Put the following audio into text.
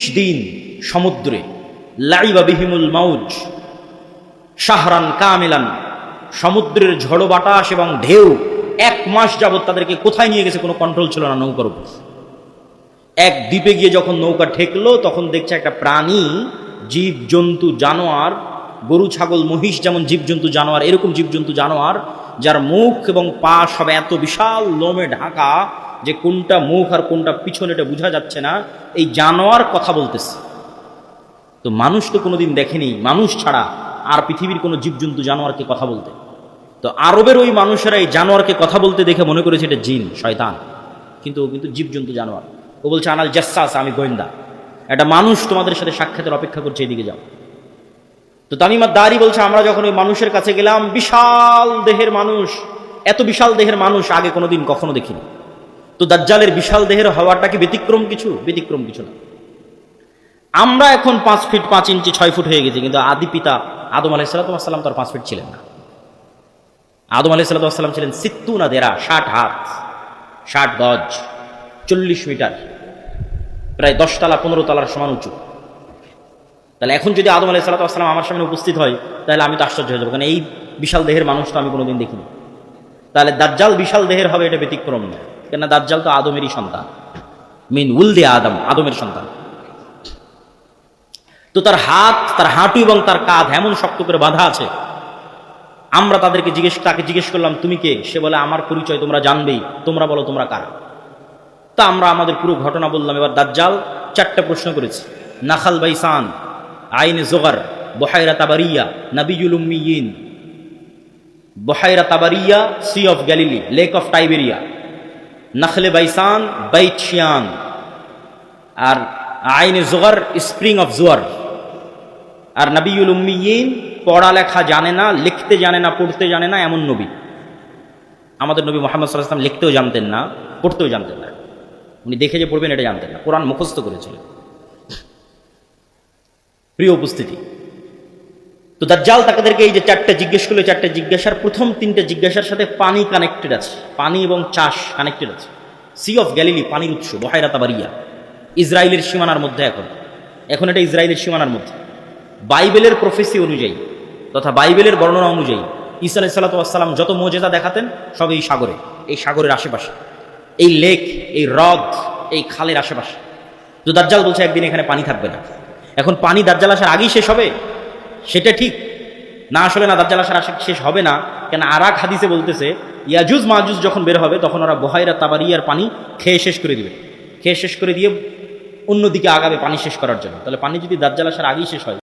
দিন সমুদ্রে লাইবা বিহিমুল মাউজ শাহরান কামিলান, সমুদ্রের ঝড়ো বাতাস এবং ঢেউ 1 মাস যাবত তাদেরকে কোথায় নিয়ে গেছে কোনো কন্ট্রোল ছিল না নৌকার উপর। এক দ্বীপে গিয়ে যখন নৌকা ঠেকলো তখন দেখছে একটা প্রাণী, জীব জন্তু জানোয়ার, গরু ছাগল মহিষ যেমন জীবজন্তু জানোয়ার, এরকম জীবজন্তু জানোয়ার যার মুখ এবং পা সব এত বিশাল লোমে ঢাকা যে কোনটা মুখ আর কোনটা পিছন এটা বোঝা যাচ্ছে না। এই জানোয়ার কথা বলতেছে। তো মানুষ তো কোনোদিন দেখেনি মানুষ ছাড়া আর পৃথিবীর কোনো জীবজন্তু জানোয়ারকে কথা বলতে। তো আরবের ওই মানুষেরা এই জানোয়ারকে কথা বলতে দেখে মনে করেছে এটা জিন শয়তান, কিন্তু ও কিন্তু জীবজন্তু জানোয়ার। ও বলছে আনাল জাসসাস, আমি গোয়েন্দা, একটা মানুষ তোমাদের সাথে সাক্ষাতের অপেক্ষা করছে, এদিকে যাও। তো তামিম আদ-দারি বলছে আমরা যখন ওই মানুষের কাছে গেলাম, বিশাল দেহের মানুষ, এত বিশাল দেহের মানুষ আগে কোনোদিন কখনো দেখিনি। তো দাজ্জালের বিশাল দেহের হওয়াটা কি ব্যতিক্রম কিছু? ব্যতিক্রম কিছু না। আমরা এখন 5 ফিট 5 ইঞ্চি 6 ফুট হয়ে গেছি, কিন্তু আদি পিতা আদম আলাইহিস সালাম তো আর 5 ফিট ছিলেন না। আদম আলাইহিস সালাম ছিলেন 60 দেরা, 60 হাত 60 গজ 40 মিটার, প্রায় 10 তলা 15 তলার সমান উঁচু। তাহলে এখন যদি আদম আলাইহিস সালাম আমার সামনে উপস্থিত হয় তাহলে আমি তো আশ্চর্য হয়ে যাবো, কারণ এই বিশাল দেহের মানুষ তো আমি কোনোদিন দেখিনি। তাহলে দাজ্জাল বিশাল দেহের হবে এটা ব্যতিক্রম নয়, কেন দাজ্জাল তো আদমেরই সন্তান, মিন উলদে আদম, আদমের সন্তান। তো তার হাত, তার হাঁটু এবং তার কাঁধ এমন শক্ত করে বাঁধা আছে। আমরা তাকে জিজ্ঞেস করলাম তুমি কে? সে বলে আমার পরিচয় তোমরা জানবেই, তোমরা বলো তোমরা কারা। তা আমরা আমাদের পুরো ঘটনা বললাম। এবার দাজ্জাল 4টা প্রশ্ন করেছে। নাখাল বাইসান, আইনে জোগার, বহাইরা তাবারিয়া, নাবিয়ুল উম্মিয়িন। বহাইরা তাবারিয়া sea of Galilee, lake of Tiberias. নাখলে বাইসান বাইত শিয়ান, আর আইনে জোগার স্প্রিং অফ জোয়ার। আর নাবিয়ুল উম্মিয়িন পড়ালেখা জানে না, লিখতে জানে না, পড়তে জানে না এমন নবী। আমাদের নবী মুহাম্মদ সাল্লাল্লাহু আলাইহি ওয়াসাল্লাম লিখতেও জানতেন না, পড়তেও জানতেন না। উনি দেখে যে পড়বেন এটা জানতেন না, কোরআন মুখস্থ করেছিলেন। প্রিয় উপস্থিতি, তো দাজ্জাল তাদেরকে এই যে 4টা জিজ্ঞেস করলো, 4টা জিজ্ঞাসার প্রথম 3টে জিজ্ঞাসার সাথে পানি কানেক্টেড আছে, পানি এবং চাষ কানেক্টেড আছে। সি অফ গ্যালিলি পানির উৎস, বহাইরা তাবারিয়া ইসরায়েলের সীমানার মধ্যে। এখন এটা ইসরায়েলের সীমানার মধ্যে। বাইবেলের প্রফেসি অনুযায়ী তথা বাইবেলের বর্ণনা অনুযায়ী ঈসা আলাইহিস সালাম যত মুজিজা দেখাতেন সব এই সাগরে, এই সাগরের আশেপাশে, এই লেক, এই হ্রদ, এই খালের আশেপাশে। তো দাজ্জাল বলছে একদিন এখানে পানি থাকবে না। এখন পানি দাজ্জাল আসার আগেই শেষ হবে সেটা ঠিক না, আসলে না, দাজ্জাল আসার আগে শেষ হবে না। কেন আর এক হাদিসে বলতেছে ইয়াজুজ মাজুজ যখন বের হবে তখন ওরা বহাইরা তাবারিয়ার পানি খেয়ে শেষ করে দিবে, খেয়ে শেষ করে দিয়ে অন্যদিকে আগাবে পানি শেষ করার জন্য। তাহলে পানি যদি দাজ্জাল আসার আগেই শেষ হয়